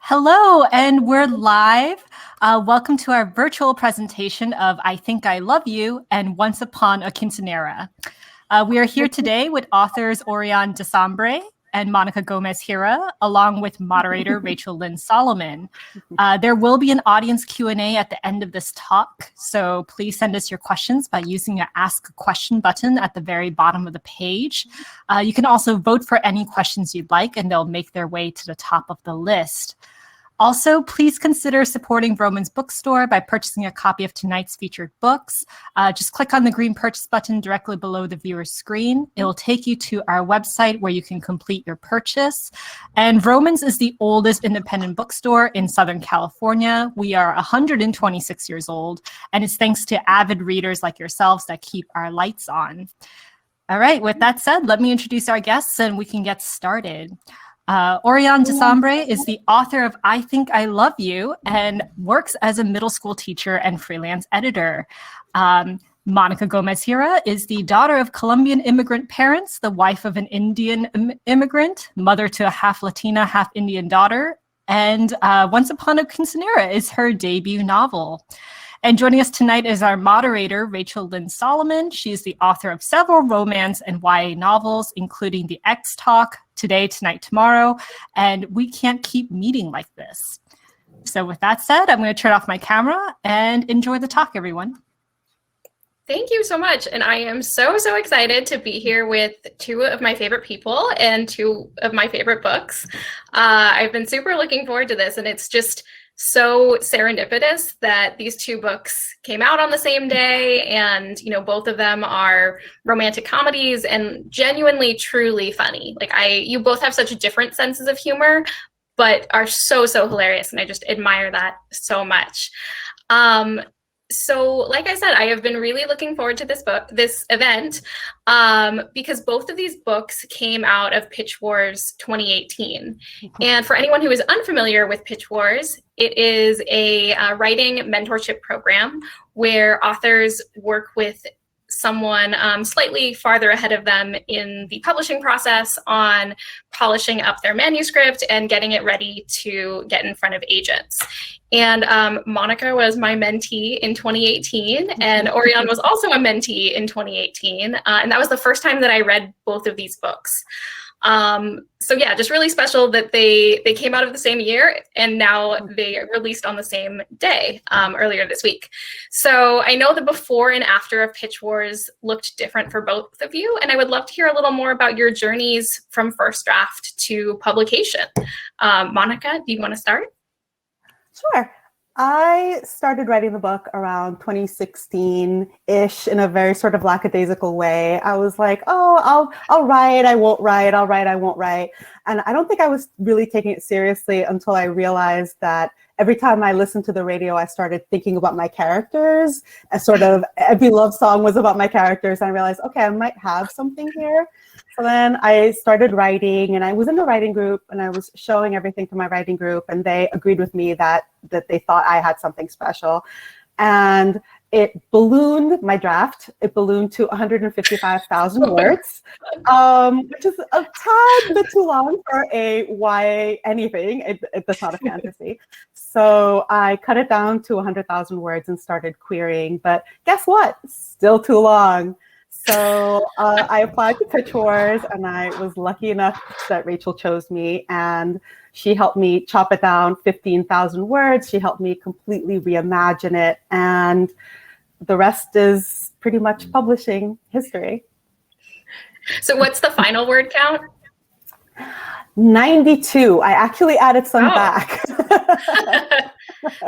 Hello, and we're live. Welcome to our virtual presentation of I Think I Love You and Once Upon a Quinceañera. We are here today with authors Auriane Desombre and Monica Gomez-Hira, along with moderator Rachel Lynn Solomon. There will be an audience Q&A at the end of this talk, so please send us your questions by using the Ask a Question button at the very bottom of the page. You can also vote for any questions you'd like, and they'll make their way to the top of the list. Also, please consider supporting Vroman's Bookstore by purchasing a copy of tonight's featured books. Just click on the green purchase button directly below the viewer's screen. It will take you to our website where you can complete your purchase. And Vroman's is the oldest independent bookstore in Southern California. We are 126 years old, and it's thanks to avid readers like yourselves that keep our lights on. All right, with that said, let me introduce our guests and we can get started. Auriane Desombre is the author of I Think I Love You and works as a middle school teacher and freelance editor. Monica Gomez-Hira is the daughter of Colombian immigrant parents, the wife of an Indian immigrant, mother to a half Latina, half Indian daughter, and Once Upon a Quinceañera is her debut novel. And joining us tonight is our moderator, Rachel Lynn Solomon. She is the author of several romance and YA novels, including The X Talk, Today, Tonight, Tomorrow, and We Can't Keep Meeting Like This. So with that said, I'm going to turn off my camera and enjoy the talk, everyone. Thank you so much. And I am so excited to be here with two of my favorite people and two of my favorite books. I've been super looking forward to this, and it's just so serendipitous that these two books came out on the same day, and both of them are romantic comedies and genuinely truly funny. You both have such different senses of humor, but are so hilarious, and I just admire that so much. So like I said, I have been really looking forward to this event, because both of these books came out of Pitch Wars 2018. And for anyone who is unfamiliar with Pitch Wars, it is a writing mentorship program where authors work with someone slightly farther ahead of them in the publishing process on polishing up their manuscript and getting it ready to get in front of agents. And Monica was my mentee in 2018, and Auriane was also a mentee in 2018. And that was the first time that I read both of these books. So yeah, just really special that they came out of the same year, and now they released on the same day, earlier this week. So I know the before and after of Pitch Wars looked different for both of you, and I would love to hear a little more about your journeys from first draft to publication. Monica, do you want to start? Sure. I started writing the book around 2016-ish in a very sort of lackadaisical way. I was like, oh, I'll write, I won't write, I'll write, I won't write. And I don't think I was really taking it seriously until I realized that every time I listened to the radio, I started thinking about my characters. Every love song was about my characters. And I realized, okay, I might have something here. So then I started writing, and I was in a writing group, and I was showing everything to my writing group, and they agreed with me that they thought I had something special. And it ballooned, my draft, it ballooned to 155,000 words, which is a tad bit too long for a YA anything. It's not a fantasy. So I cut it down to 100,000 words and started querying, but guess what? Still too long. So I applied to Pitch Wars, and I was lucky enough that Rachel chose me, and she helped me chop it down 15,000 words. She helped me completely reimagine it, and the rest is pretty much publishing history. So what's the final word count? 92. I actually added some back.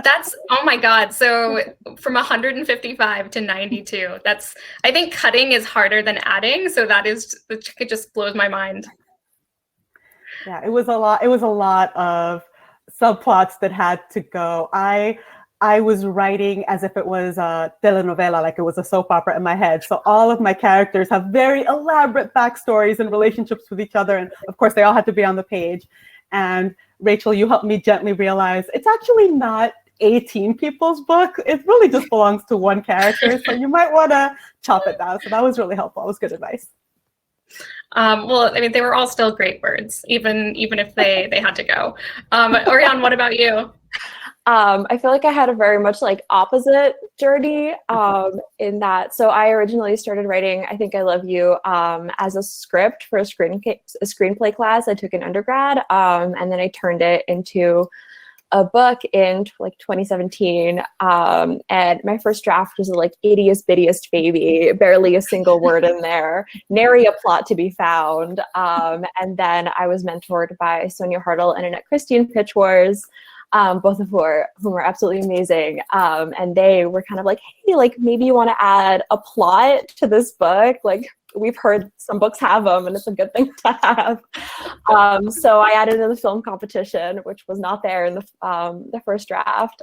That's, oh my God. So from 155 to 92, I think cutting is harder than adding. So it just blows my mind. Yeah, it was a lot of subplots that had to go. I was writing as if it was a telenovela, like it was a soap opera in my head. So all of my characters have very elaborate backstories and relationships with each other. And of course, they all had to be on the page. And Rachel, you helped me gently realize it's actually not 18 people's book. It really just belongs to one character. So you might want to chop it down. So that was really helpful. It was good advice. Well, I mean, they were all still great words, even if they had to go. Auriane, what about you? I feel like I had a very much like opposite journey in that. So I originally started writing I Think I Love You as a script for a screenplay class I took in undergrad. And then I turned it into a book in like 2017. And my first draft was like ittiest bittiest baby, barely a single word in there, nary a plot to be found. And then I was mentored by Sonia Hartle and Annette Christie in Pitch Wars. Both of whom are absolutely amazing. And they were kind of like, hey, like maybe you want to add a plot to this book. Like we've heard some books have them and it's a good thing to have. So I added in the film competition, which was not there in the first draft.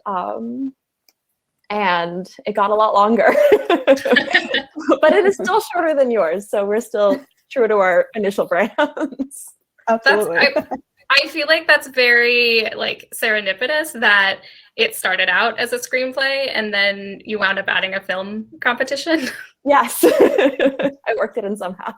And it got a lot longer, but it is still shorter than yours. So we're still true to our initial brands. Absolutely. I feel like that's very like serendipitous that it started out as a screenplay and then you wound up adding a film competition. Yes, I worked it in somehow.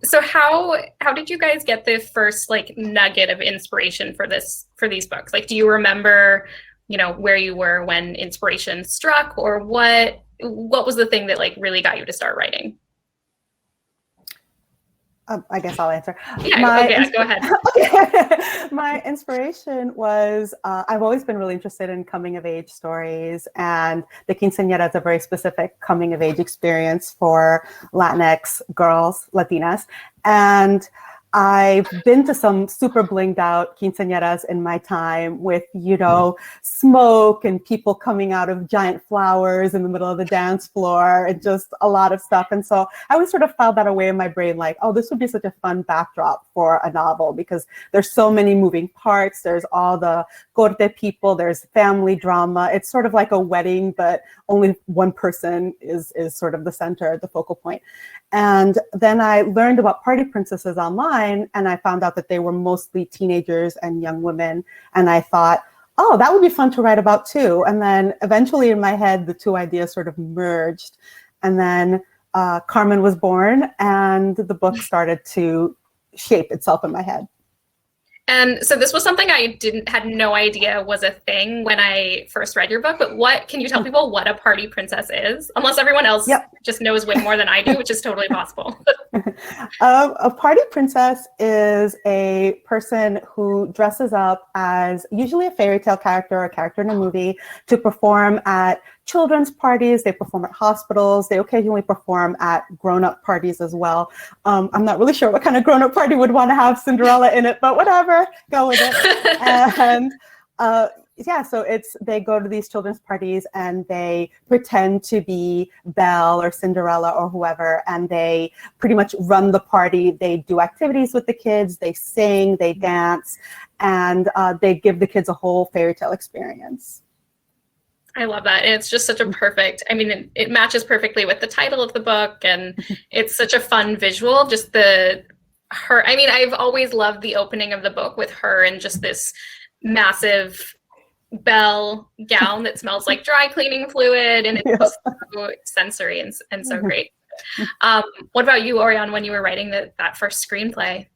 So how did you guys get the first like nugget of inspiration for these books? Like, do you remember, where you were when inspiration struck, or what was the thing that like really got you to start writing? I guess I'll answer. Yeah, go ahead. Okay. My inspiration was, I've always been really interested in coming of age stories, and the Quinceañera is a very specific coming of age experience for Latinx girls, Latinas. And I've been to some super blinged out quinceañeras in my time with, smoke and people coming out of giant flowers in the middle of the dance floor and just a lot of stuff. And so I always sort of filed that away in my brain, like, oh, this would be such a fun backdrop for a novel because there's so many moving parts. There's all the corte people, there's family drama. It's sort of like a wedding, but only one person is sort of the center, the focal point. And then I learned about party princesses online, and I found out that they were mostly teenagers and young women. And I thought, oh, that would be fun to write about too. And then eventually in my head, the two ideas sort of merged. And then Carmen was born, and the book started to shape itself in my head. And so this was something I had no idea was a thing when I first read your book, but can you tell people what a party princess is? Unless everyone else just knows way more than I do, which is totally possible. A party princess is a person who dresses up as usually a fairy tale character or a character in a movie to perform at children's parties. They perform at hospitals. They occasionally perform at grown-up parties as well. I'm not really sure what kind of grown-up party would want to have Cinderella in it, but whatever, go with it. And so they go to these children's parties and they pretend to be Belle or Cinderella or whoever, and they pretty much run the party. They do activities with the kids, they sing, they dance, and they give the kids a whole fairy tale experience. I love that. And it's just such a perfect, it matches perfectly with the title of the book, and it's such a fun visual. Just I've always loved the opening of the book with her in just this massive Belle gown that smells like dry cleaning fluid, and it's so sensory and so great. What about you, Auriane, when you were writing that first screenplay?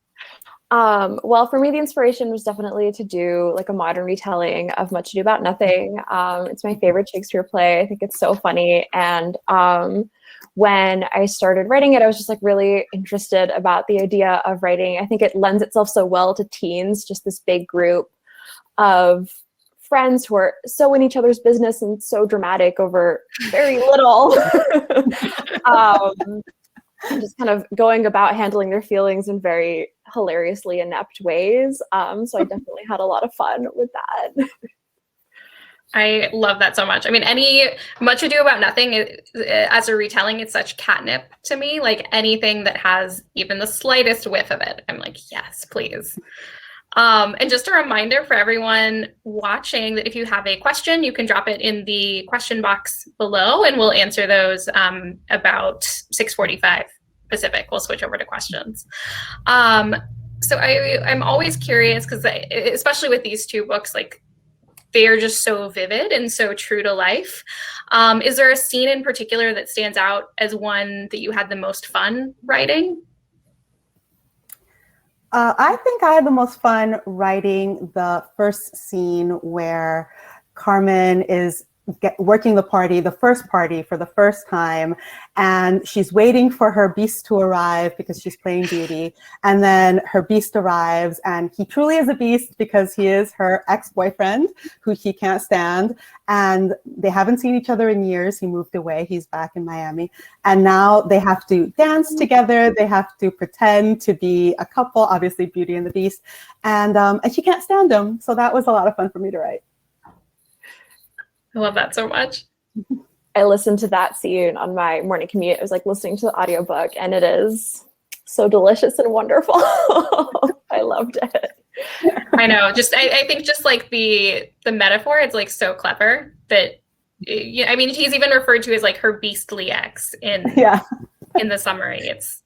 Well, for me, the inspiration was definitely to do like a modern retelling of Much Ado About Nothing. It's my favorite Shakespeare play. I think it's so funny. And when I started writing it, I was just like really interested about the idea of writing. I think it lends itself so well to teens, just this big group of friends who are so in each other's business and so dramatic over very little. Just kind of going about handling their feelings in very hilariously inept ways. So I definitely had a lot of fun with that. I love that so much. Any Much Ado About Nothing as a retelling, it's such catnip to me. Like anything that has even the slightest whiff of it, I'm like, yes, please. And just a reminder for everyone watching that if you have a question, you can drop it in the question box below and we'll answer those about 6:45 Pacific. We'll switch over to questions. So I'm always curious because especially with these two books, like they are just so vivid and so true to life. Is there a scene in particular that stands out as one that you had the most fun writing? I think I had the most fun writing the first scene where Carmen is working the first party for the first time, and she's waiting for her beast to arrive because she's playing beauty, and then her beast arrives, and he truly is a beast because he is her ex-boyfriend who she can't stand, and they haven't seen each other in years. He moved away, he's back in Miami, and now they have to dance together, they have to pretend to be a couple, obviously Beauty and the Beast, and she can't stand him, so that was a lot of fun for me to write. I love that so much. I listened to that scene on my morning commute. I was like listening to the audiobook, and it is so delicious and wonderful. I loved it. I know. I think just like the metaphor, it's like so clever that I mean, he's even referred to as like her beastly ex in the summary. It's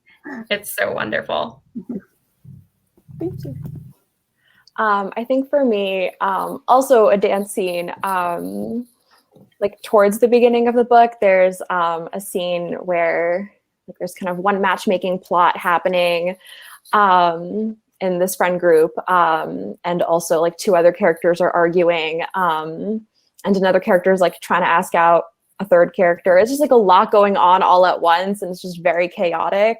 so wonderful. Thank you. I think for me, also a dance scene. Like towards the beginning of the book, there's a scene where there's kind of one matchmaking plot happening in this friend group, and also like two other characters are arguing, and another character is like trying to ask out a third character. It's just like a lot going on all at once, and it's just very chaotic.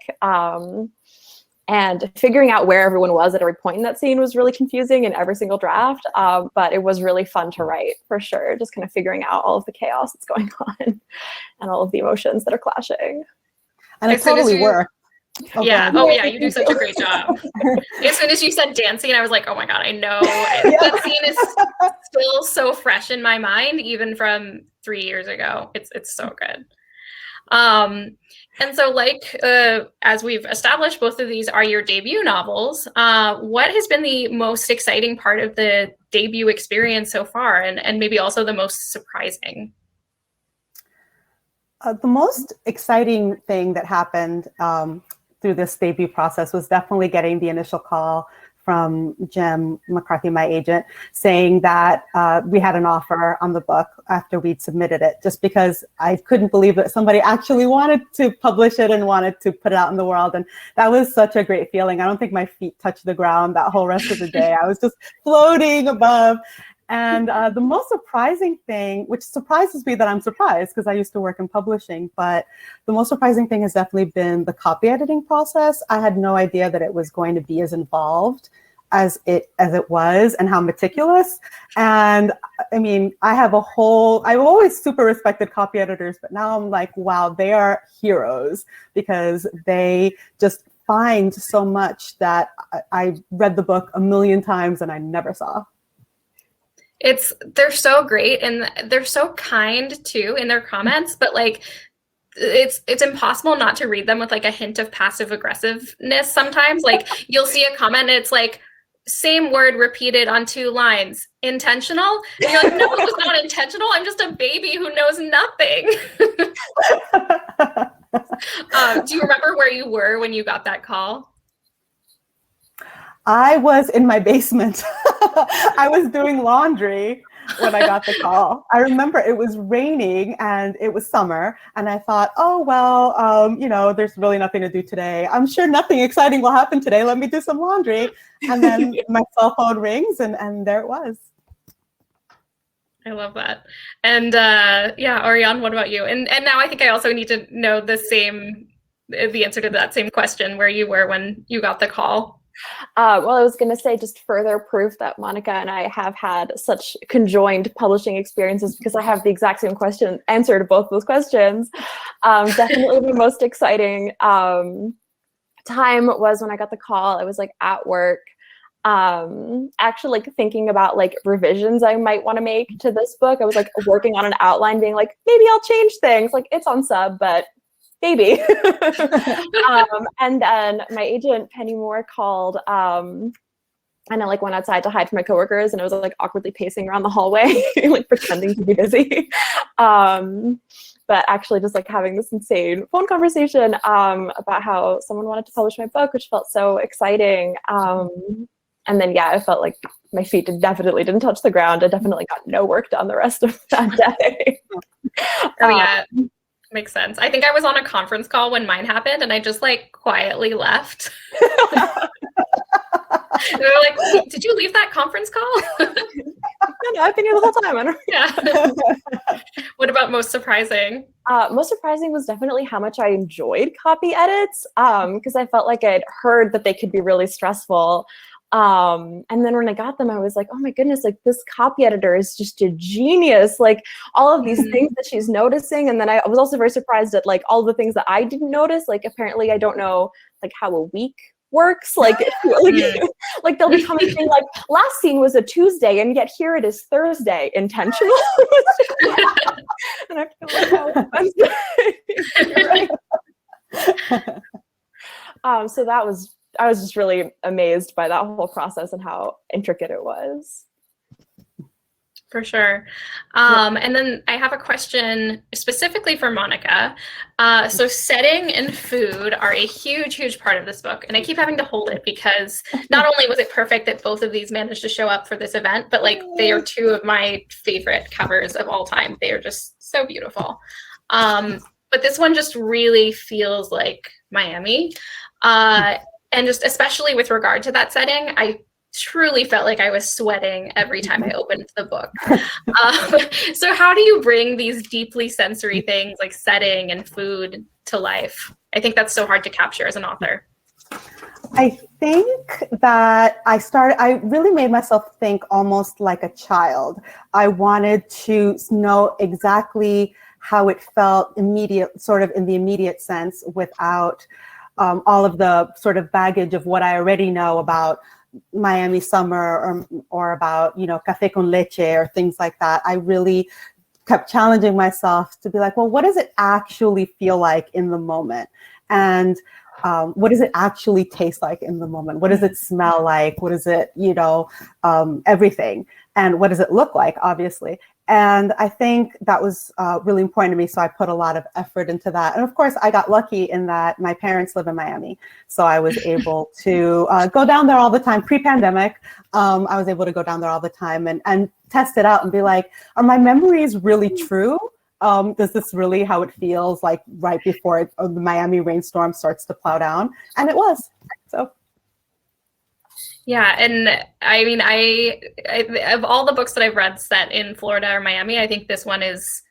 And figuring out where everyone was at every point in that scene was really confusing in every single draft, but it was really fun to write, for sure. Just kind of figuring out all of the chaos that's going on and all of the emotions that are clashing. And it totally worked. Yeah. Oh, yeah. You do such a great job. As soon as you said dancing, I was like, oh my God, I know. That scene is still so fresh in my mind, even from 3 years ago. It's so good. And so as we've established, both of these are your debut novels. What has been the most exciting part of the debut experience so far, and maybe also the most surprising? The most exciting thing that happened through this debut process was definitely getting the initial call from Jim McCarthy, my agent, saying that we had an offer on the book after we'd submitted it, just because I couldn't believe that somebody actually wanted to publish it and wanted to put it out in the world. And that was such a great feeling. I don't think my feet touched the ground that whole rest of the day. I was just floating above. And the most surprising thing, which surprises me that I'm surprised because I used to work in publishing, but the most surprising thing has definitely been the copy editing process. I had no idea that it was going to be as involved as it was, and how meticulous. And I mean, I've always super respected copy editors, but now I'm like, wow, they are heroes, because they just find so much that I read the book a million times and I never saw. They're so great, and they're so kind too in their comments, but like it's impossible not to read them with like a hint of passive aggressiveness sometimes. Like you'll see a comment and it's like, same word repeated on 2 lines, intentional? And you're like, no, it was not intentional. I'm just a baby who knows nothing. Do you remember where you were when you got that call? I was in my basement. I was doing laundry when I got the call. I remember it was raining and it was summer, and I thought, oh, well, there's really nothing to do today. I'm sure nothing exciting will happen today. Let me do some laundry. And then my cell phone rings, and there it was. I love that. And Auriane, what about you? And now I think I also need to know the answer to that same question, where you were when you got the call. Well, I was going to say, just further proof that Monica and I have had such conjoined publishing experiences, because I have the exact same answer to both those questions. Definitely the most exciting time was when I got the call. I was like at work, actually like thinking about like revisions I might want to make to this book. I was like working on an outline, being like, maybe I'll change things. Like, it's on sub, but maybe. And then my agent Penny Moore called, and I like went outside to hide from my coworkers, and I was like awkwardly pacing around the hallway, like pretending to be busy. But actually just like having this insane phone conversation about how someone wanted to publish my book, which felt so exciting. And then, I felt like my feet definitely didn't touch the ground. I definitely got no work done the rest of that day. Oh, yeah. Makes sense. I think I was on a conference call when mine happened, and I just like quietly left. They're like, "Wait, did you leave that conference call?" No, I've been here the whole time. I don't Yeah. What about most surprising? Most surprising was definitely how much I enjoyed copy edits, because I felt like I'd heard that they could be really stressful. And then when I got them, I was like, oh my goodness, like this copy editor is just a genius. Like all of these things that she's noticing. And then I was also very surprised at like all the things that I didn't notice. Like apparently I don't know like how a week works. Like, like they'll be coming saying like last scene was a Tuesday and yet here it is Thursday, intentional. And I feel like, oh, so I was just really amazed by that whole process and how intricate it was. For sure. And then I have a question specifically for Monica. So setting and food are a huge, huge part of this book. And I keep having to hold it because not only was it perfect that both of these managed to show up for this event, but like they are two of my favorite covers of all time. They are just so beautiful. But this one just really feels like Miami. And just especially with regard to that setting, I truly felt like I was sweating every time I opened the book. So how do you bring these deeply sensory things like setting and food to life? I think that's so hard to capture as an author. I think that I really made myself think almost like a child. I wanted to know exactly how it felt in the immediate sense without all of the sort of baggage of what I already know about Miami summer or about, café con leche or things like that. I really kept challenging myself to be like, well, what does it actually feel like in the moment? And what does it actually taste like in the moment? What does it smell like? What is it, everything? And what does it look like, obviously? And I think that was really important to me. So I put a lot of effort into that. And of course, I got lucky in that my parents live in Miami. So I was able to go down there all the time. Pre-pandemic, I was able to go down there all the time and test it out and be like, are my memories really true? Is this really how it feels like right before the Miami rainstorm starts to plow down? And it was. So. Yeah, and I mean, I of all the books that I've read set in Florida or Miami, I think this one is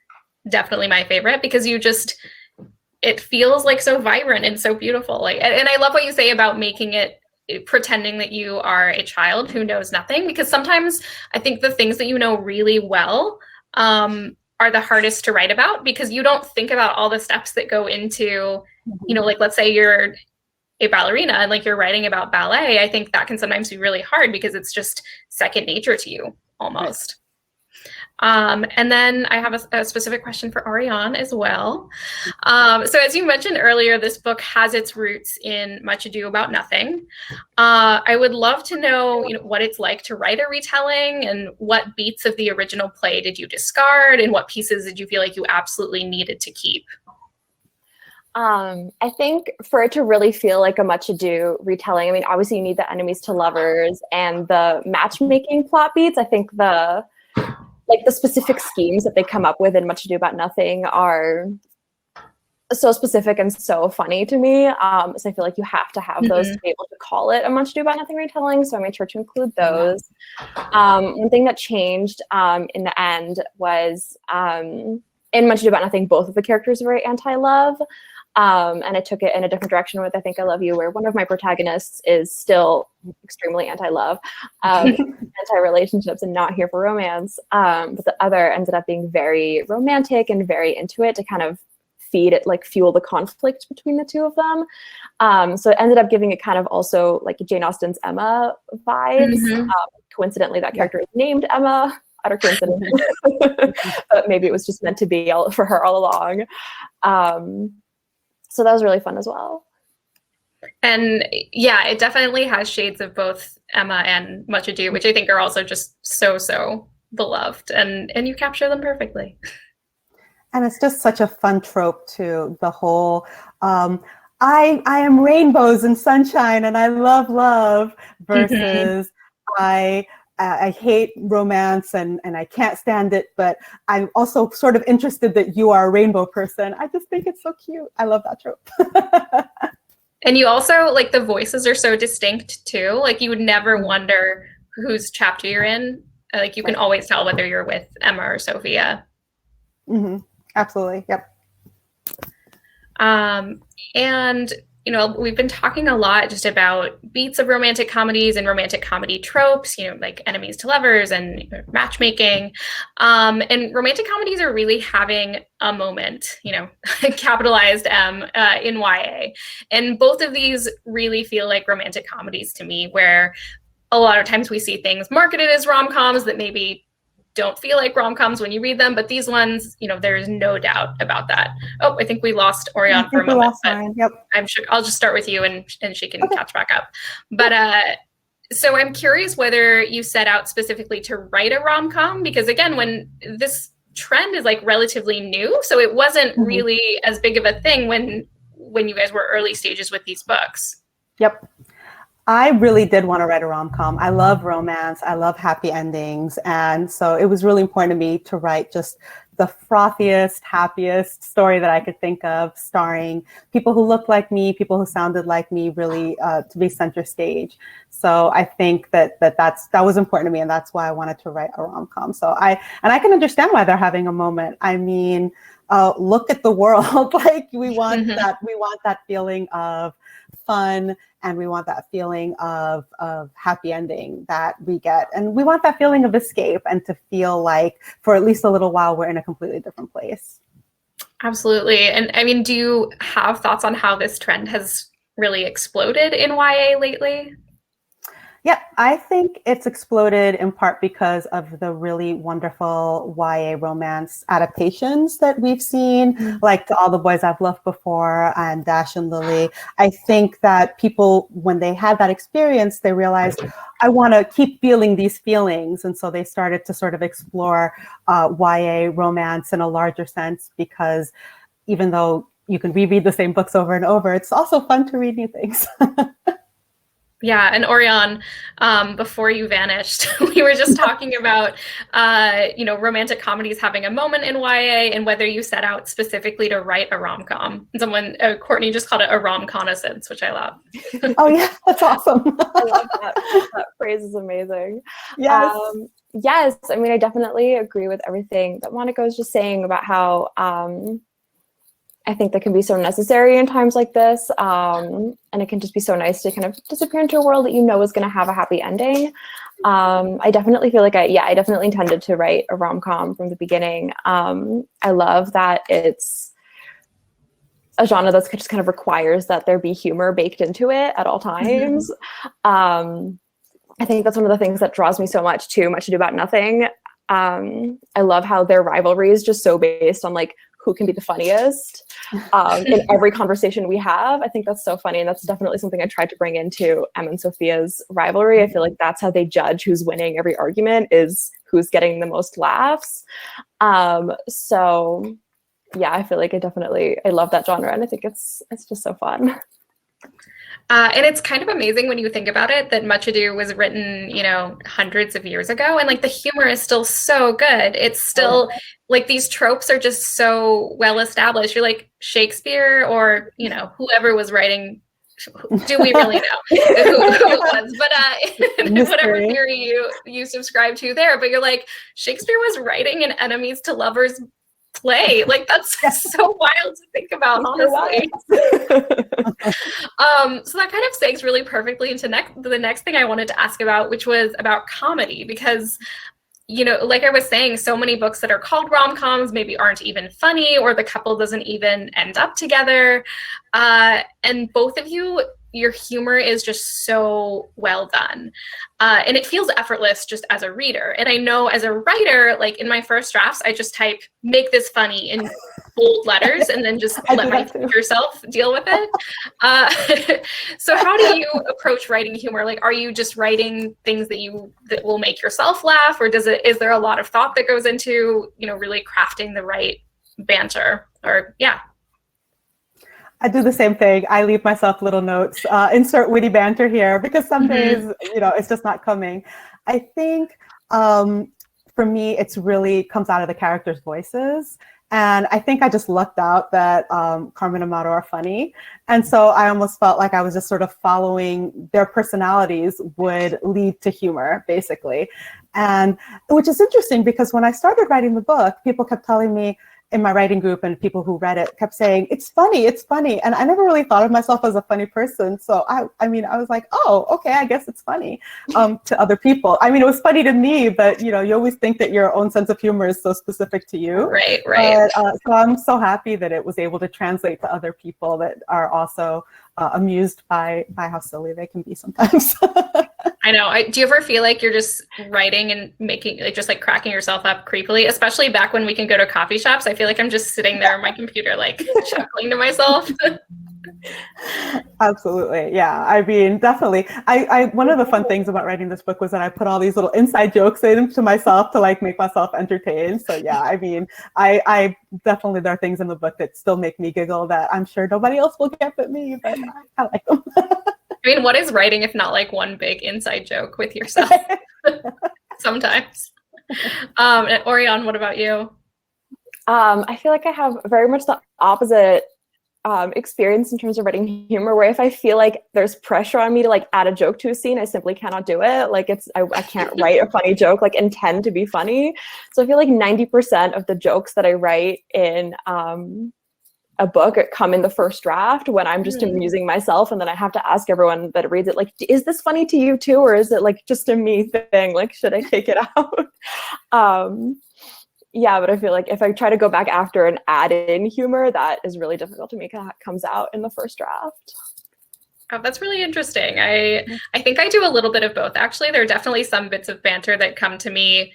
definitely my favorite because it feels like so vibrant and so beautiful. Like, and I love what you say about making it pretending that you are a child who knows nothing, because sometimes I think the things that you know really well are the hardest to write about because you don't think about all the steps that go into, like let's say you're a ballerina and like you're writing about ballet. I think that can sometimes be really hard because it's just second nature to you almost. And then I have a specific question for Auriane as well. So as you mentioned earlier, this book has its roots in Much Ado About Nothing. I would love to know, what it's like to write a retelling and what beats of the original play did you discard and what pieces did you feel like you absolutely needed to keep? I think for it to really feel like a Much Ado retelling, I mean, obviously you need the enemies to lovers and the matchmaking plot beats. I think the specific schemes that they come up with in Much Ado About Nothing are so specific and so funny to me. So I feel like you have to have those to be able to call it a Much Ado About Nothing retelling. So I made sure to include those. One thing that changed in the end was in Much Ado About Nothing, both of the characters are very anti-love. And I took it in a different direction with I Think I Love You, where one of my protagonists is still extremely anti-love, anti-relationships and not here for romance. But the other ended up being very romantic and very into it to kind of feed it, like fuel the conflict between the two of them. So it ended up giving it kind of also like Jane Austen's Emma vibes. Coincidentally, that character is named Emma. Utter coincidence. But maybe it was just meant to be for her all along. So that was really fun as well. And yeah, it definitely has shades of both Emma and Much Ado, which I think are also just so beloved, and you capture them perfectly. And it's just such a fun trope too. The whole I am rainbows and sunshine and I love love versus I hate romance and I can't stand it, but I'm also sort of interested that you are a rainbow person. I just think it's so cute. I love that trope. And you also, like, the voices are so distinct too. Like, you would never wonder whose chapter you're in. Like, you can always tell whether you're with Emma or Sophia. Mm-hmm. Absolutely. Yep. And, you know, we've been talking a lot just about beats of romantic comedies and romantic comedy tropes, you know, like enemies to lovers and matchmaking. And romantic comedies are really having a moment, you know, capitalized M, in YA. And both of these really feel like romantic comedies to me, where a lot of times we see things marketed as rom-coms that maybe don't feel like rom-coms when you read them, but these ones, you know, there's no doubt about that. Oh, I think we lost Auriane for a moment, but yep. I'm sure I'll just start with you and she can catch back up. But so I'm curious whether you set out specifically to write a rom-com, because again, when this trend is like relatively new, so it wasn't really as big of a thing when you guys were early stages with these books. Yep. I really did want to write a rom-com. I love romance. I love happy endings. And so it was really important to me to write just the frothiest, happiest story that I could think of, starring people who looked like me, people who sounded like me, really to be center stage. So I think that was important to me, and that's why I wanted to write a rom-com. So I can understand why they're having a moment. I mean, look at the world. Like, we want that feeling of fun, and we want that feeling of happy ending that we get. And we want that feeling of escape, and to feel like for at least a little while we're in a completely different place. Absolutely. And I mean, do you have thoughts on how this trend has really exploded in YA lately? Yeah, I think it's exploded in part because of the really wonderful YA romance adaptations that we've seen, like To All the Boys I've Loved Before and Dash and Lily. I think that people, when they had that experience, they realized, I want to keep feeling these feelings. And so they started to sort of explore YA romance in a larger sense, because even though you can reread the same books over and over, it's also fun to read new things. Yeah, and Auriane, before you vanished, we were just talking about, you know, romantic comedies having a moment in YA, and whether you set out specifically to write a rom-com. Someone, Courtney just called it a rom-connaissance, which I love. Oh yeah, that's awesome. I love that. That phrase is amazing. Yes. Yes, I mean, I definitely agree with everything that Monica was just saying about how I think that can be so necessary in times like this. And it can just be so nice to kind of disappear into a world that you know is going to have a happy ending. I definitely feel like I definitely intended to write a rom-com from the beginning. I love that it's a genre that's just kind of requires that there be humor baked into it at all times. I think that's one of the things that draws me so much to Much Ado About Nothing. I love how their rivalry is just so based on like who can be the funniest in every conversation we have. I think that's so funny. And that's definitely something I tried to bring into Emma and Sophia's rivalry. I feel like that's how they judge who's winning every argument, is who's getting the most laughs. So yeah, I feel like I love that genre, and I think it's just so fun. And it's kind of amazing when you think about it that Much Ado was written, you know, hundreds of years ago, and like the humor is still so good. It's still like these tropes are just so well established. You're like Shakespeare, or, you know, whoever was writing. Do we really know who it was? But whatever theory you subscribe to there, but you're like, Shakespeare was writing an enemies to lovers play. Like, that's so wild to think about, honestly. So that kind of segues really perfectly into the next thing I wanted to ask about, which was about comedy, because, you know, like I was saying, so many books that are called rom-coms maybe aren't even funny, or the couple doesn't even end up together. And both of you, your humor is just so well done. And it feels effortless just as a reader. And I know as a writer, like in my first drafts, I just type, make this funny in bold letters, and then just let my future self deal with it. So how do you approach writing humor? Like, are you just writing things that will make yourself laugh, or is there a lot of thought that goes into, you know, really crafting the right banter? Or yeah. I do the same thing. I leave myself little notes, insert witty banter here, because some days, you know, it's just not coming. I think for me, it's really comes out of the characters' voices. And I think I just lucked out that Carmen and Mauro are funny. And so I almost felt like I was just sort of following their personalities would lead to humor, basically. And which is interesting because when I started writing the book, people kept telling me in my writing group and people who read it kept saying, it's funny, it's funny. And I never really thought of myself as a funny person. So I mean, I was like, oh, okay, I guess it's funny to other people. I mean, it was funny to me, but you always think that your own sense of humor is so specific to you. Right. But, so I'm so happy that it was able to translate to other people that are also amused by how silly they can be sometimes. I know. Do you ever feel like you're just writing and making, like, just like cracking yourself up creepily, especially back when we can go to coffee shops? I feel like I'm just sitting there on my computer, like chuckling to myself. Absolutely. Yeah. I mean, definitely. I one of the fun things about writing this book was that I put all these little inside jokes into myself to like make myself entertained. So yeah, I mean, I definitely, there are things in the book that still make me giggle that I'm sure nobody else will get but me, but I like them. I mean, what is writing if not like one big inside joke with yourself? Sometimes. And Auriane, what about you? I feel like I have very much the opposite experience in terms of writing humor, where if I feel like there's pressure on me to like add a joke to a scene, I simply cannot do it. Like I can't write a funny joke, like intend to be funny. So I feel like 90% of the jokes that I write in a book come in the first draft when I'm just amusing myself, and then I have to ask everyone that reads it, like, is this funny to you too, or is it like just a me thing? Like, should I take it out? Yeah, but I feel like if I try to go back after and add in humor, that is really difficult to make it comes out in the first draft. Oh, that's really interesting. I think I do a little bit of both, actually. There are definitely some bits of banter that come to me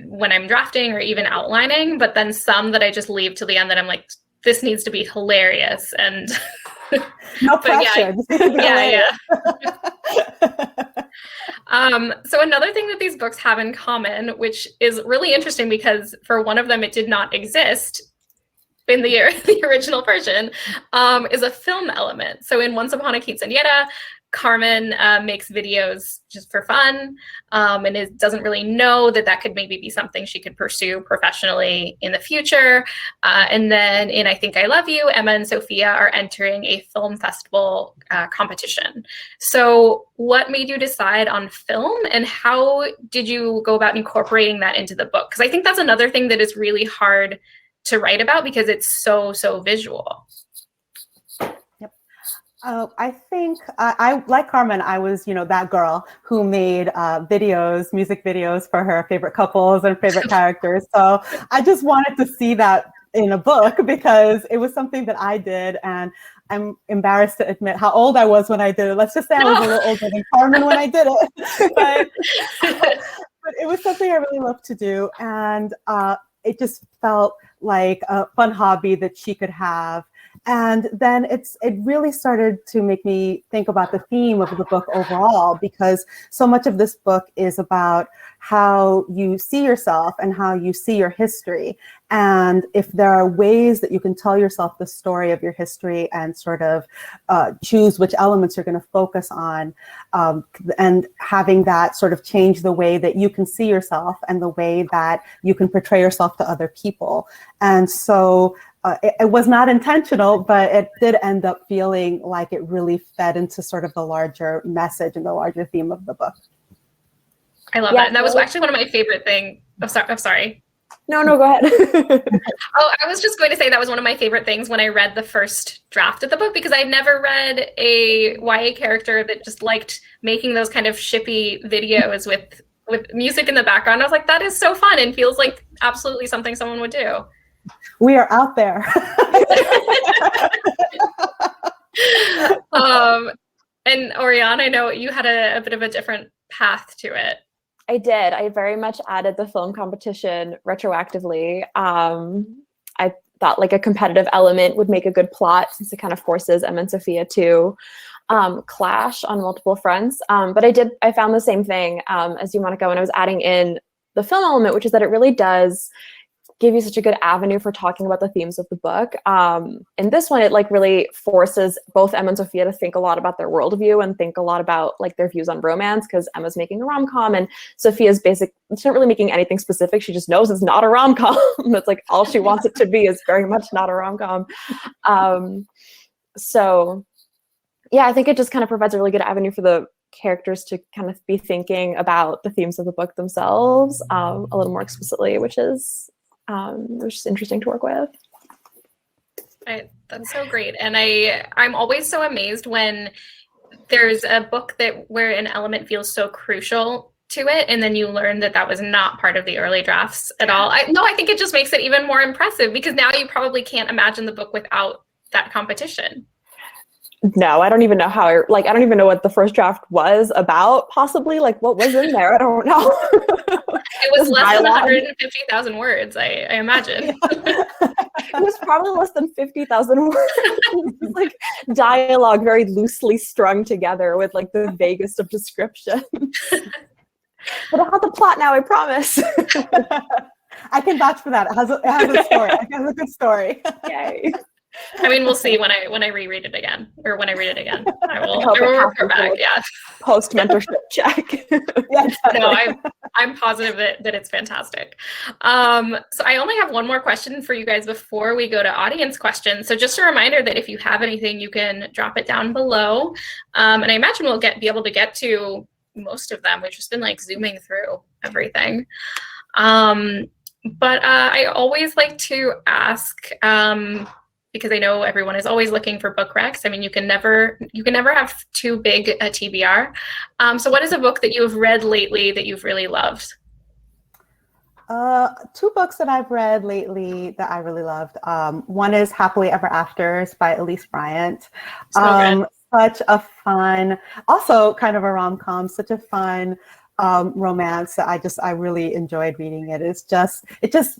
when I'm drafting or even outlining, but then some that I just leave till the end that I'm like, this needs to be hilarious. And no pressure. Yeah. So another thing that these books have in common, which is really interesting because for one of them, it did not exist in the original version, is a film element. So in Once Upon a Quinceañera, Carmen makes videos just for fun, and it doesn't really know that could maybe be something she could pursue professionally in the future. And then in I Think I Love You, Emma and Sophia are entering a film festival competition. So what made you decide on film, and how did you go about incorporating that into the book? Because I think that's another thing that is really hard to write about because it's so visual. I think I like Carmen. I was, that girl who made music videos for her favorite couples and favorite characters. So I just wanted to see that in a book because it was something that I did, and I'm embarrassed to admit how old I was when I did it. Let's just say I was a little older than Carmen when I did it, but it was something I really loved to do, and it just felt like a fun hobby that she could have. And then it really started to make me think about the theme of the book overall, because so much of this book is about how you see yourself and how you see your history. And if there are ways that you can tell yourself the story of your history and sort of choose which elements you're going to focus on, and having that sort of change the way that you can see yourself and the way that you can portray yourself to other people. And so it was not intentional, but it did end up feeling like it really fed into sort of the larger message and the larger theme of the book. I love that. And that was actually one of my favorite things. I'm sorry. No, go ahead. I was just going to say that was one of my favorite things when I read the first draft of the book, because I'd never read a YA character that just liked making those kind of shippy videos with music in the background. I was like, that is so fun and feels like absolutely something someone would do. We are out there. And Auriane, I know you had a bit of a different path to it. I did. I very much added the film competition retroactively. I thought like a competitive element would make a good plot, since it kind of forces Emma and Sophia to clash on multiple fronts. But I found the same thing as you, Monica, when I was adding in the film element, which is that it really does give you such a good avenue for talking about the themes of the book. In this one, it like really forces both Emma and Sophia to think a lot about their worldview and think a lot about like their views on romance, because Emma's making a rom-com and Sophia's she's not really making anything specific. She just knows it's not a rom-com. That's like all she wants it to be, is very much not a rom-com. So yeah, I think it just kind of provides a really good avenue for the characters to kind of be thinking about the themes of the book themselves a little more explicitly, which is interesting to work with. That's so great. And I'm always so amazed when there's a book where an element feels so crucial to it, and then you learn that was not part of the early drafts at all. I think it just makes it even more impressive, because now you probably can't imagine the book without that competition. No, I don't even know how. I don't even know what the first draft was about. Possibly, like, what was in there? I don't know. It was less than 150,000 words, I imagine. It was probably less than 50,000 words. Like dialogue very loosely strung together with like the vaguest of descriptions. But I have the plot now, I promise. I can vouch for that. It has a story. It has a good story. Yay. I mean, we'll see when I reread it again, or when I read it again. I will report back. Yeah. Post mentorship check. Yeah, no, I'm positive that it's fantastic. So I only have one more question for you guys before we go to audience questions. So just a reminder that if you have anything, you can drop it down below, and I imagine we'll be able to get to most of them. We've just been like zooming through everything. But I always like to ask, because I know everyone is always looking for book recs. I mean, you can never have too big a TBR. So what is a book that you have read lately that you've really loved? Two books that I've read lately that I really loved. One is Happily Ever Afters by Elise Bryant. Such a fun, also kind of a rom-com, such a fun romance that I really enjoyed reading it. It just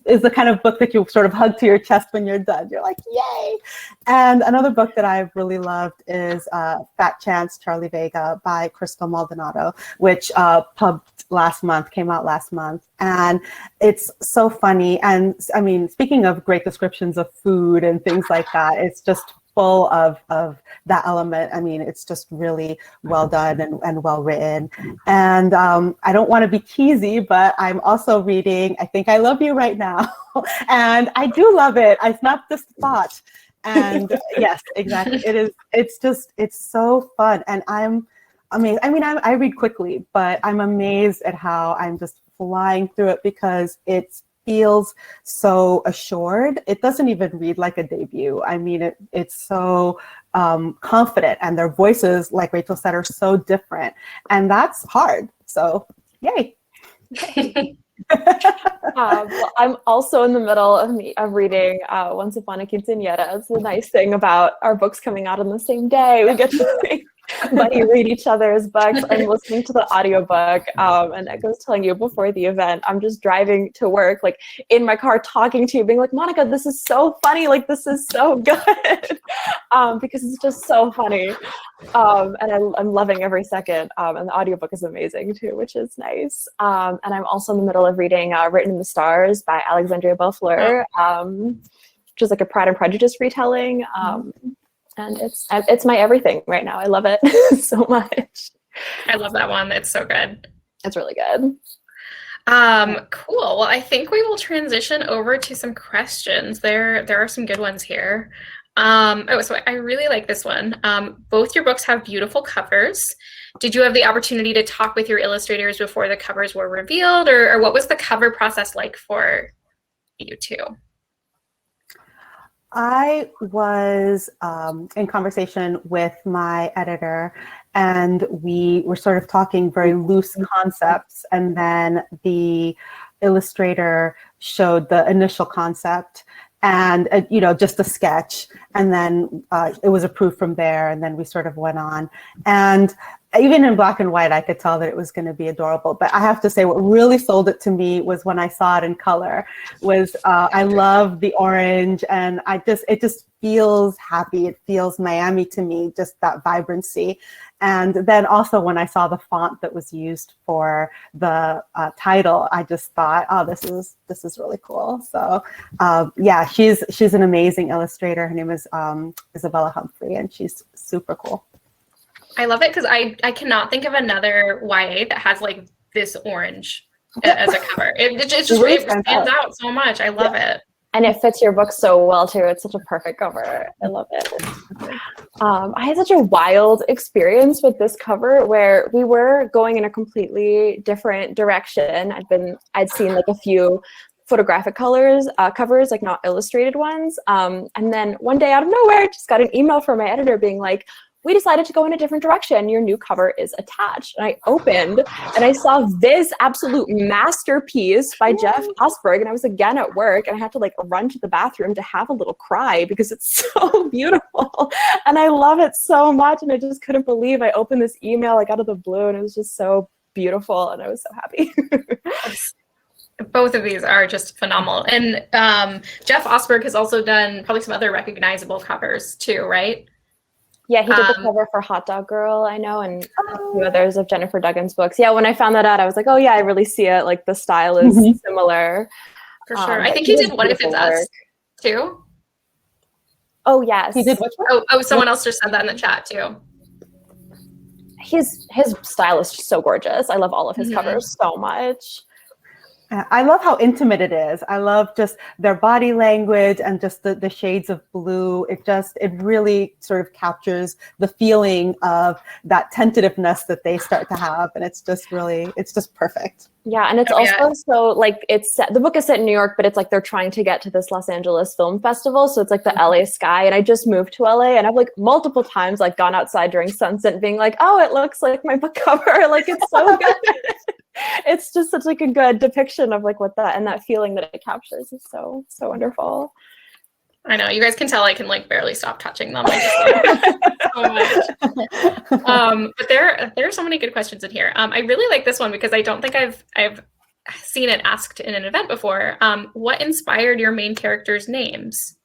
is the kind of book that you sort of hug to your chest when you're done. You're like, yay! And another book that I've really loved is Fat Chance, Charlie Vega by Crystal Maldonado, which came out last month. And it's so funny. And I mean, speaking of great descriptions of food and things like that, it's just full of that element. I mean, it's just really well done and well written. And I don't want to be cheesy, but I'm also reading I Think I Love You right now. And I do love it. It's not just thought. And yes, exactly. It's so fun. And I'm amazed. I mean, I read quickly, but I'm amazed at how I'm just flying through it, because it feels so assured. It doesn't even read like a debut. I mean, it's so confident, and their voices, like Rachel said, are so different, and that's hard. So, yay! Well, I'm also in the middle of reading Once Upon a Quinceañera. It's the nice thing about our books coming out on the same day. We get to read each other's books. I'm listening to the audiobook, and I was telling you before the event, I'm just driving to work, like in my car, talking to you, being like, Monica, this is so funny. Like, this is so good. Because it's just so funny. And I'm loving every second. And the audiobook is amazing too, which is nice. And I'm also in the middle of reading Written in the Stars by Alexandria Bellefleur, which is like a Pride and Prejudice retelling. And it's my everything right now. I love it so much. I love that one. It's so good. It's really good. Cool. Well, I think we will transition over to some questions. There are some good ones here. So I really like this one. Both your books have beautiful covers. Did you have the opportunity to talk with your illustrators before the covers were revealed, or what was the cover process like for you two? I was in conversation with my editor, and we were sort of talking very loose concepts, and then the illustrator showed the initial concept and just a sketch, and then it was approved from there, and then we sort of went on. And even in black and white, I could tell that it was going to be adorable. But I have to say, what really sold it to me was when I saw it in color. I love the orange, and it just feels happy. It feels Miami to me, just that vibrancy. And then also when I saw the font that was used for the title, I just thought, oh, this is really cool. So yeah, she's an amazing illustrator. Her name is Isabella Humphrey, and she's super cool. I love it because I cannot think of another YA that has like this orange as a cover. It stands out so much. I love it. And it fits your book so well too. It's such a perfect cover. I love it. I had such a wild experience with this cover where we were going in a completely different direction. I'd seen like a few photographic covers, like not illustrated ones. And then one day out of nowhere, I just got an email from my editor being like, we decided to go in a different direction. Your new cover is attached. And I opened and I saw this absolute masterpiece by Jeff Osberg. And I was again at work and I had to like run to the bathroom to have a little cry because it's so beautiful. And I love it so much. And I just couldn't believe I opened this email like out of the blue, and it was just so beautiful. And I was so happy. Both of these are just phenomenal. And Jeff Osberg has also done probably some other recognizable covers too, right? Yeah, he did the cover for Hot Dog Girl, I know, and a few others of Jennifer Duggan's books. Yeah, when I found that out, I was like, oh yeah, I really see it. Like the style is similar. For sure. I think he did What If It's Us too. Oh yes. He did which one? Oh, someone else just said that in the chat too. His style is just so gorgeous. I love all of his covers so much. I love how intimate it is. I love just their body language and just the shades of blue. It really sort of captures the feeling of that tentativeness that they start to have. And it's just perfect. Yeah, and it's so like the book is set in New York, but it's like they're trying to get to this Los Angeles Film Festival. So it's like the LA sky. And I just moved to LA and I've like multiple times like gone outside during sunset being like, oh, it looks like my book cover. Like it's so good. It's just such like a good depiction of like what that feeling that it captures is so wonderful. I know, you guys can tell I can like barely stop touching them. I just so much. But there are so many good questions in here. I really like this one because I don't think I've seen it asked in an event before. What inspired your main characters' names?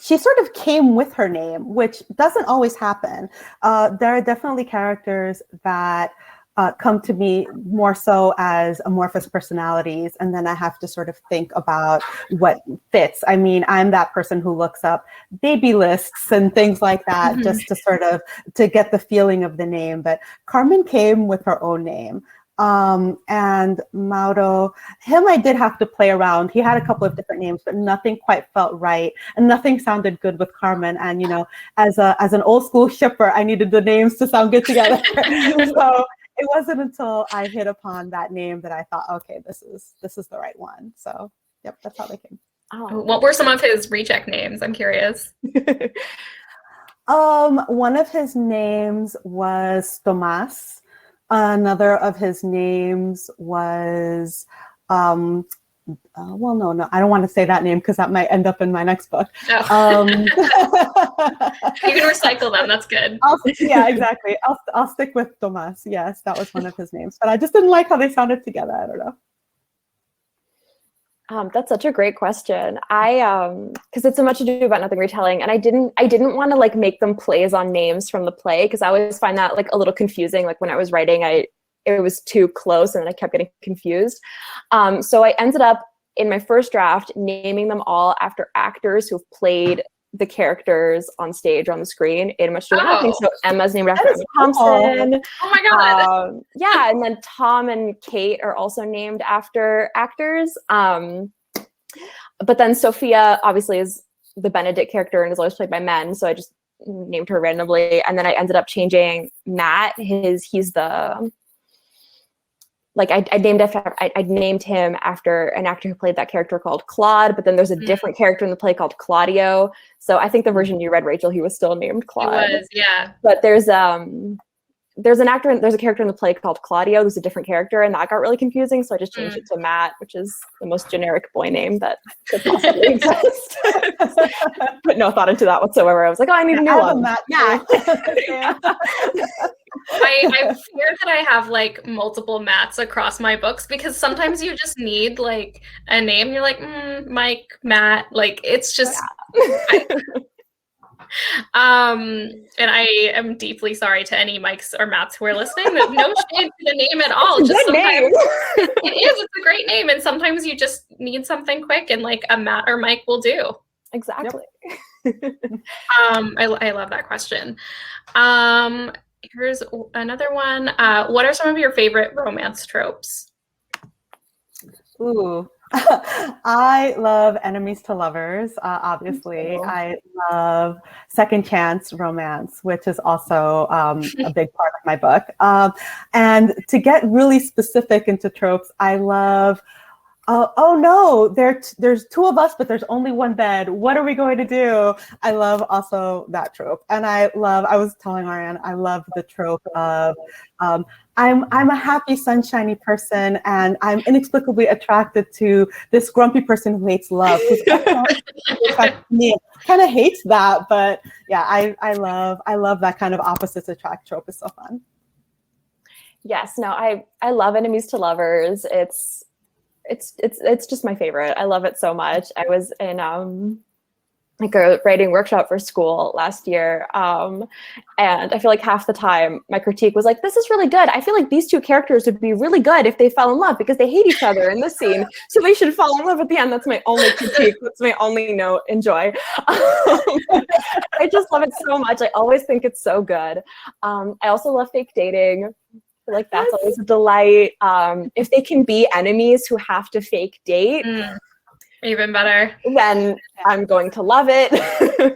She sort of came with her name, which doesn't always happen. There are definitely characters that come to me more so as amorphous personalities, and then I have to sort of think about what fits. I mean, I'm that person who looks up baby lists and things like that just to sort of to get the feeling of the name. But Carmen came with her own name. And Mauro, him I did have to play around. He had a couple of different names, but nothing quite felt right and nothing sounded good with Carmen. And you know, as an old school shipper, I needed the names to sound good together. So it wasn't until I hit upon that name that I thought, okay, this is the right one. So yep, that's how they came. Oh. What were some of his reject names? I'm curious. One of his names was Tomás. Another of his names was, no, I don't want to say that name because that might end up in my next book. Oh. You can recycle them. That's good. Yeah, exactly. I'll stick with Tomás. Yes, that was one of his names, but I just didn't like how they sounded together. I don't know. That's such a great question. Because it's so much to do about nothing retelling, and I didn't want to like make them plays on names from the play because I always find that like a little confusing. Like when I was writing, it was too close, and then I kept getting confused. So I ended up in my first draft naming them all after actors who've played the characters on stage or on the screen in Much Ado About Nothing. So Emma's named after Emma Thompson. Oh my god! Yeah, and then Tom and Kate are also named after actors. But then Sophia obviously is the Benedict character and is always played by men, so I just named her randomly. And then I ended up changing Matt. He's the like I named him after an actor who played that character called Claude, but then there's a different character in the play called Claudio. So I think the version you read, Rachel, he was still named Claude. He was, yeah. But there's there's a character in the play called Claudio who's a different character, and that got really confusing, so I just changed it to Matt, which is the most generic boy name that could possibly exist. Put no thought into that whatsoever. I was like, oh, I need a new one. Matt. I fear that I have like multiple Matts across my books, because sometimes you just need like a name. You're like, Mike, Matt, like it's just. And I am deeply sorry to any Mikes or Matts who are listening. There's no shame to the name at all. It's just a good name. It's a great name, and sometimes you just need something quick, and like a Matt or Mike will do. Exactly. I love that question. Here's another one. What are some of your favorite romance tropes? Ooh. I love enemies to lovers, obviously. I love second chance romance, which is also a big part of my book. And to get really specific into tropes, I love, oh no, there's two of us, but there's only one bed. What are we going to do? I love also that trope. And I was telling Auriane, I love the trope of, I'm a happy, sunshiny person, and I'm inexplicably attracted to this grumpy person who hates love. Me kind of hates that, but yeah, I love that kind of opposites attract trope. It's so fun. Yes, no, I love enemies to lovers. It's just my favorite. I love it so much. I was in like a writing workshop for school last year, and I feel like half the time my critique was like, this is really good. I feel like these two characters would be really good if they fell in love, because they hate each other in this scene, so they should fall in love at the end. That's my only critique. That's my only note. Enjoy. I just love it so much. I always think it's so good. I also love fake dating. I feel like that's always a delight. If they can be enemies who have to fake date, even better. Then I'm going to love it. Yeah.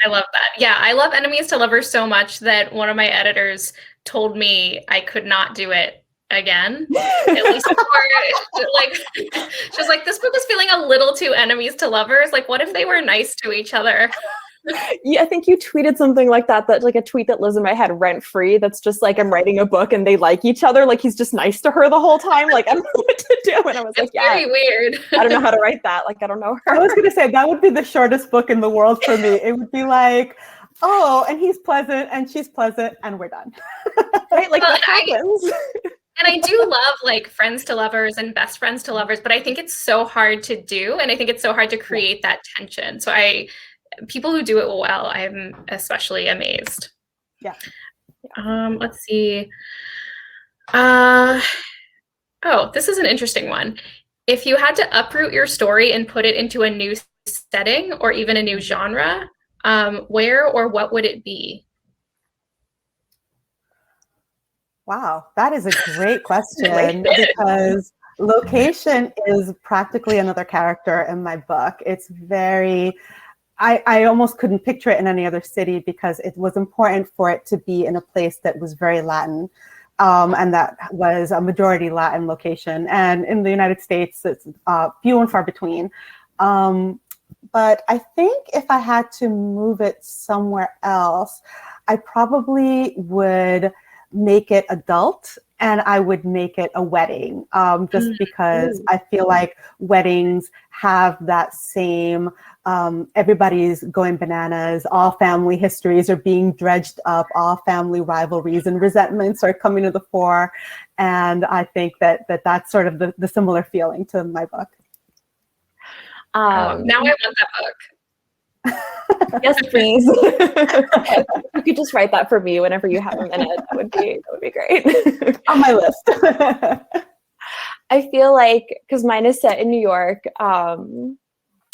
I love that. Yeah, I love enemies to lovers so much that one of my editors told me I could not do it again. At least for, like, she was like, this book was feeling a little too enemies to lovers. Like, what if they were nice to each other? Yeah, I think you tweeted something like that like a tweet that lives in my head rent free. That's just like, I'm writing a book and they like each other. Like, he's just nice to her the whole time. Like, I don't know what to do. And I was like, yeah, very weird. I don't know how to write that. Like, I don't know her. I was going to say, that would be the shortest book in the world for me. It would be like, oh, and he's pleasant and she's pleasant and we're done. Right? Like, that happens. And I do love like friends to lovers and best friends to lovers, but I think it's so hard to do. And I think it's so hard to create that tension. So people who do it well, I'm especially amazed. Yeah. Let's see. Oh, this is an interesting one. If you had to uproot your story and put it into a new setting or even a new genre, where or what would it be? Wow, that is a great question because location is practically another character in my book. It's very... I almost couldn't picture it in any other city because it was important for it to be in a place that was very Latin, and that was a majority Latin location. And in the United States, it's few and far between. But I think if I had to move it somewhere else, I probably would make it adult and I would make it a wedding, just because I feel like weddings have that same, everybody's going bananas, all family histories are being dredged up, all family rivalries and resentments are coming to the fore. And I think that's sort of the similar feeling to my book. Now I want that book. Yes, please. You could just write that for me whenever you have a minute. That would be great. On my list. I feel like, because mine is set in New York, and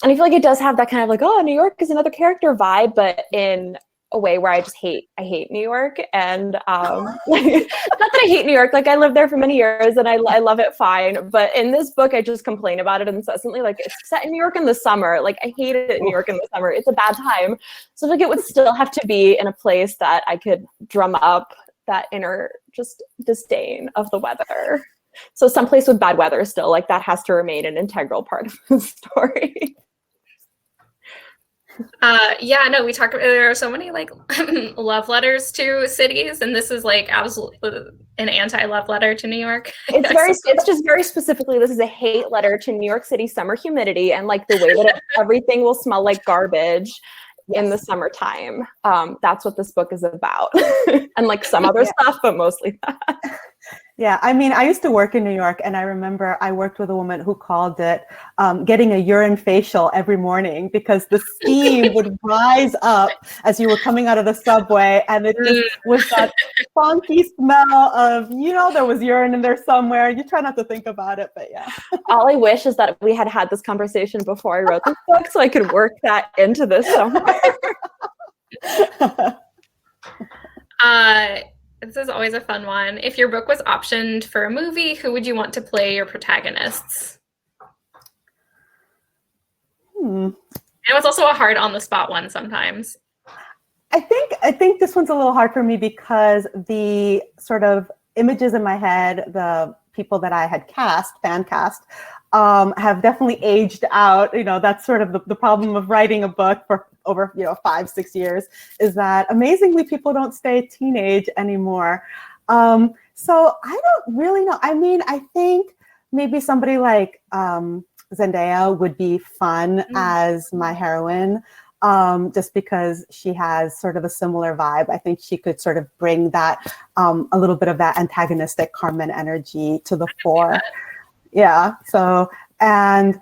I feel like it does have that kind of like, oh, New York is another character vibe, but in a way where I hate New York. And not that I hate New York, like I lived there for many years and I love it fine. But in this book, I just complain about it incessantly. Like, it's set in New York in the summer. Like, I hate it in New York in the summer. It's a bad time. So like, it would still have to be in a place that I could drum up that inner just disdain of the weather. So someplace with bad weather still, like that has to remain an integral part of the story. Yeah, no, we talked. There are so many like love letters to cities, and this is like absolutely an anti-love letter to New York. It's just very specifically, this is a hate letter to New York City summer humidity and like the way that everything will smell like garbage in the summertime. That's what this book is about. And like some other stuff, but mostly that. Yeah, I mean, I used to work in New York, and I remember I worked with a woman who called it getting a urine facial every morning, because the steam would rise up as you were coming out of the subway, and it just was that funky smell of, there was urine in there somewhere. You try not to think about it, but yeah. All I wish is that we had had this conversation before I wrote this book, so I could work that into this somewhere. This is always a fun one. If your book was optioned for a movie, who would you want to play your protagonists? And it was also a hard on the spot one sometimes. I think this one's a little hard for me because the sort of images in my head, the people that I had fan cast, have definitely aged out. That's sort of the problem of writing a book for over 5-6 years, is that amazingly people don't stay teenage anymore. So I don't really know. I mean, I think maybe somebody like Zendaya would be fun as my heroine, just because she has sort of a similar vibe. I think she could sort of bring that a little bit of that antagonistic Carmen energy to the fore. Yeah. So, and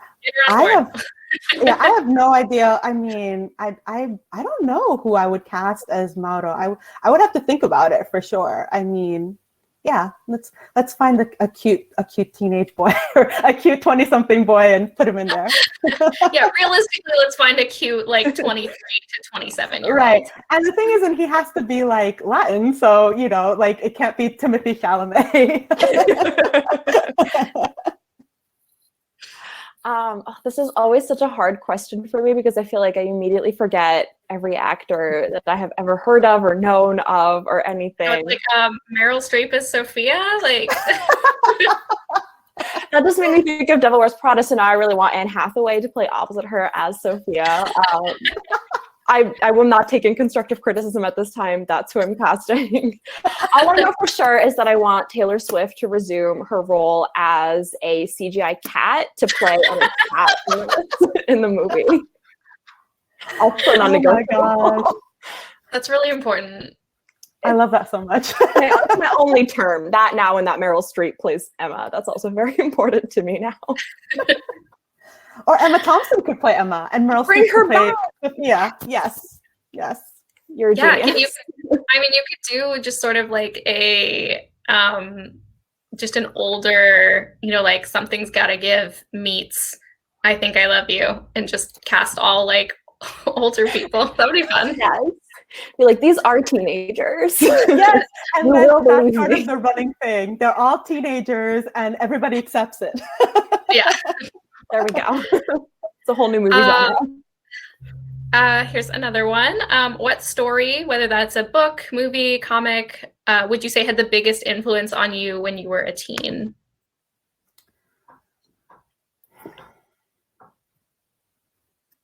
I have no idea. I mean, I don't know who I would cast as Mauro. I would have to think about it for sure. I mean, yeah, let's find a cute teenage boy or a cute 20-something boy and put him in there. Yeah, realistically, let's find a cute like 23 to 27-year-old. Right. And the thing is, and he has to be like Latin, so like it can't be Timothée Chalamet. This is always such a hard question for me because I feel like I immediately forget every actor that I have ever heard of or known of or anything. Like Meryl Streep as Sophia, like that just made me think of Devil Wears Prada. So now I really want Anne Hathaway to play opposite her as Sophia. I will not take in constructive criticism at this time. That's who I'm casting. All I know for sure is that I want Taylor Swift to resume her role as a CGI cat to play on a cat in the movie. I'll put on gosh. That's really important. I love that so much. That's my only term. That now and that Meryl Streep plays Emma. That's also very important to me now. Or Emma Thompson could play Emma, and Meryl Streep could play Sophia. Yes. You're a genius. You could do just sort of like a just an older, like Something's Gotta Give meets I Think I Love You, and just cast all like older people. That would be fun. Yes. You're like, these are teenagers. Yes, and that's sort of the running thing. They're all teenagers, and everybody accepts it. Yeah. There we go. It's a whole new movie genre. Here's another one. What story, whether that's a book, movie, comic, would you say had the biggest influence on you when you were a teen?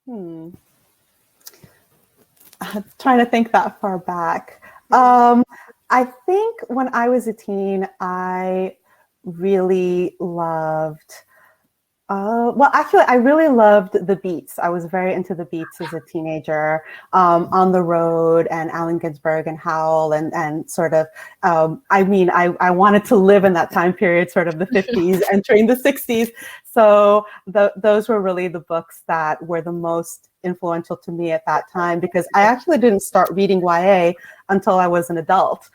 I'm trying to think that far back. I think when I was a teen, I really loved I really loved the Beats. I was very into the Beats as a teenager, On the Road and Allen Ginsberg and Howl and sort of, I wanted to live in that time period, sort of the 50s, entering the 60s. So those were really the books that were the most influential to me at that time, because I actually didn't start reading YA until I was an adult,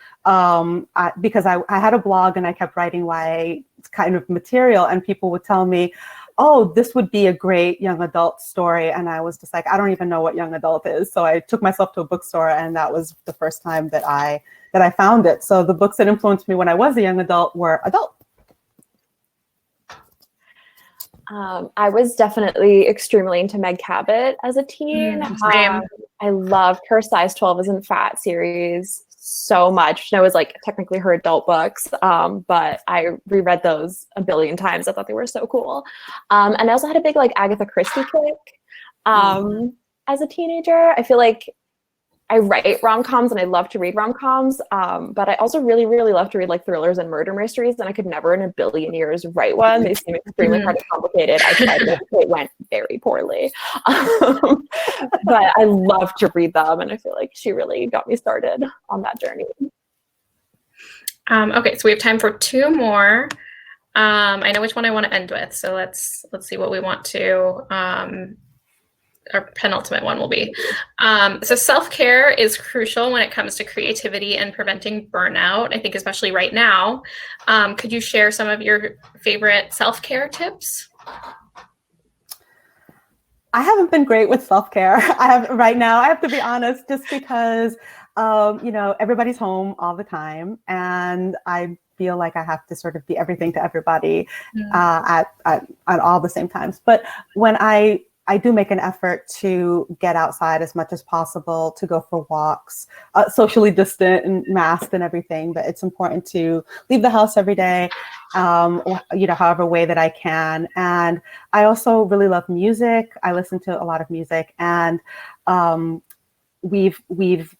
because I had a blog and I kept writing YA kind of material, and people would tell me, oh, this would be a great young adult story. And I was just like, I don't even know what young adult is. So I took myself to a bookstore, and that was the first time that I found it. So the books that influenced me when I was a young adult were adult. I was definitely extremely into Meg Cabot as a teen. I loved her Size 12 Isn't Fat series so much. And it was like technically her adult books, but I reread those a billion times. I thought they were so cool. And I also had a big like Agatha Christie kick. as a teenager. I feel like I write rom-coms and I love to read rom-coms, but I also really, really love to read like thrillers and murder mysteries, and I could never in a billion years write one. They seem extremely hard and complicated. I tried it. It went very poorly. But I love to read them, and I feel like she really got me started on that journey. Okay, so we have time for 2 more. I know which one I want to end with, so let's see what we want to. Our penultimate one will be. So self-care is crucial when it comes to creativity and preventing burnout, I think especially right now. Could you share some of your favorite self-care tips? I haven't been great with self-care. Right now, I have to be honest, just because, everybody's home all the time, and I feel like I have to sort of be everything to everybody at all the same times. But when I do make an effort to get outside as much as possible, to go for walks, socially distant and masked and everything. But it's important to leave the house every day, however way that I can. And I also really love music. I listen to a lot of music, and we've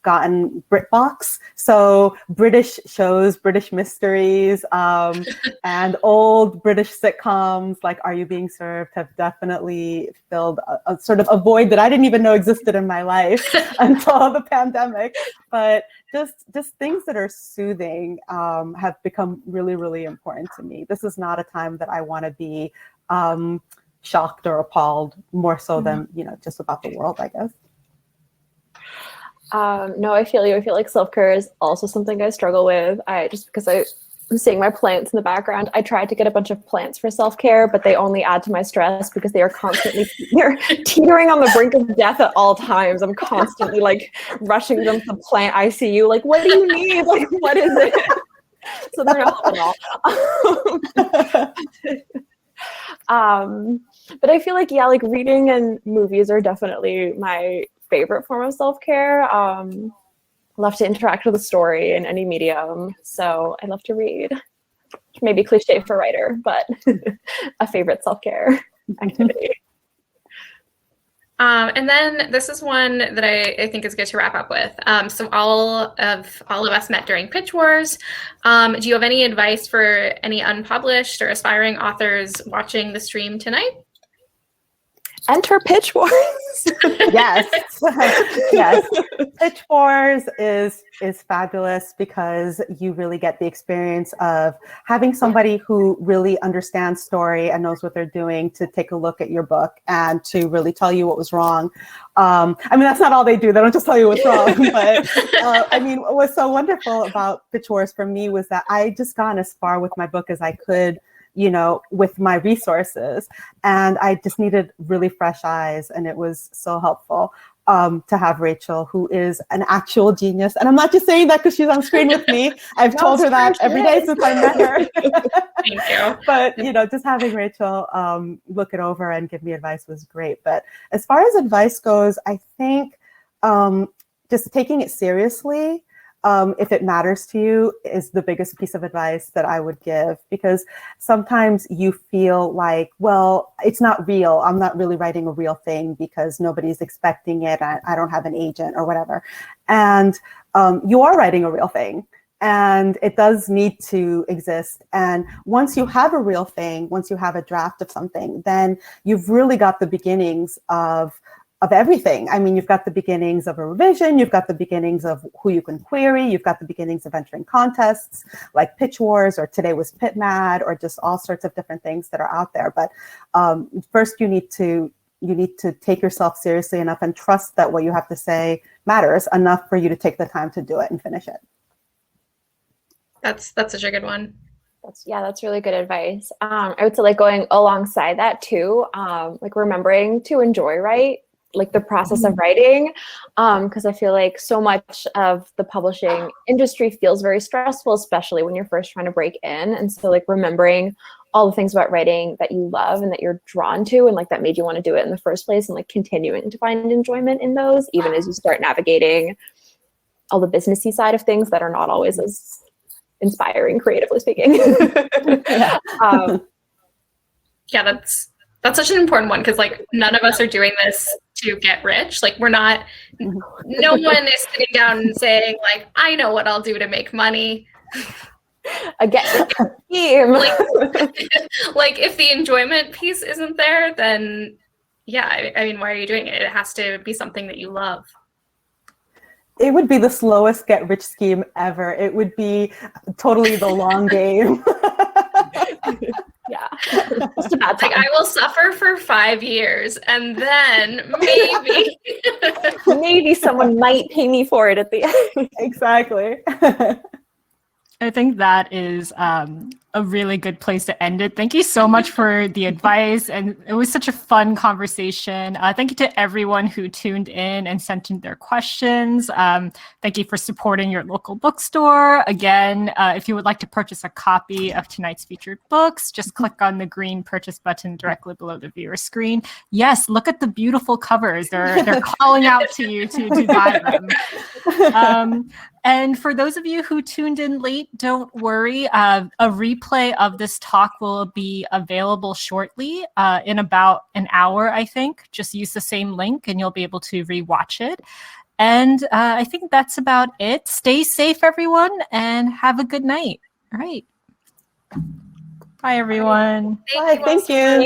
gotten BritBox, so British shows, British mysteries, and old British sitcoms like Are You Being Served have definitely filled a sort of a void that I didn't even know existed in my life until the pandemic. But just things that are soothing have become really, really important to me. This is not a time that I want to be shocked or appalled, more so than just about the world, I guess. No, I feel you. I feel like self-care is also something I struggle with. Because I'm seeing my plants in the background. I tried to get a bunch of plants for self-care, but they only add to my stress because they are constantly they're teetering on the brink of death at all times. I'm constantly like rushing them to plant ICU. Like, what do you need? Like, what is it? So they're not at all. But I feel like, like reading and movies are definitely my favorite form of self-care. Love to interact with a story in any medium, so I love to read. Maybe cliche for a writer, but a favorite self-care activity. And then this is one that I think is good to wrap up with. So all of us met during Pitch Wars. Do you have any advice for any unpublished or aspiring authors watching the stream tonight? Enter Pitch Wars. Yes. Yes. Pitch Wars is fabulous because you really get the experience of having somebody who really understands story and knows what they're doing to take a look at your book and to really tell you what was wrong. That's not all they do. They don't just tell you what's wrong. But what was so wonderful about Pitch Wars for me was that I just gone as far with my book as I could, with my resources. And I just needed really fresh eyes. And it was so helpful to have Rachel, who is an actual genius. And I'm not just saying that because she's on screen with me. I've told her that every day since I met her. Thank you. But, just having Rachel look it over and give me advice was great. But as far as advice goes, I think just taking it seriously, if it matters to you, is the biggest piece of advice that I would give, because sometimes you feel like, well, it's not real. I'm not really writing a real thing because nobody's expecting it. I don't have an agent or whatever. And you are writing a real thing, and it does need to exist. And once you have a real thing, once you have a draft of something, then you've really got the beginnings of everything. You've got the beginnings of a revision, you've got the beginnings of who you can query, you've got the beginnings of entering contests like Pitch Wars or Today Was Pit Mad, or just all sorts of different things that are out there. But first you need to take yourself seriously enough and trust that what you have to say matters enough for you to take the time to do it and finish it. That's such a good one. That's really good advice. I would say, like, going alongside that too, like remembering to enjoy the process of writing, because I feel like so much of the publishing industry feels very stressful, especially when you're first trying to break in. And so, like, remembering all the things about writing that you love and that you're drawn to and like that made you want to do it in the first place, and like continuing to find enjoyment in those, even as you start navigating all the businessy side of things that are not always as inspiring, creatively speaking. That's such an important one, because like none of us are doing this to get rich. Like we're not, no one is sitting down and saying like, I know what I'll do to make money. Again, like if the enjoyment piece isn't there, then yeah, I mean, why are you doing it? It has to be something that you love. It would be the slowest get rich scheme ever. It would be totally the long game. Yeah. Just a bad time. Like I will suffer for 5 years and then maybe maybe someone might pay me for it at the end. Exactly. I think that is a really good place to end it. Thank you so much for the advice. And it was such a fun conversation. Thank you to everyone who tuned in and sent in their questions. Thank you for supporting your local bookstore. Again, if you would like to purchase a copy of tonight's featured books, just click on the green purchase button directly below the viewer screen. Yes, look at the beautiful covers. They're calling out to you to buy them. And for those of you who tuned in late, don't worry. A replay of this talk will be available shortly in about an hour, I think. Just use the same link and you'll be able to rewatch it. And I think that's about it. Stay safe, everyone, and have a good night. All right. Bye, everyone. Bye, thank you.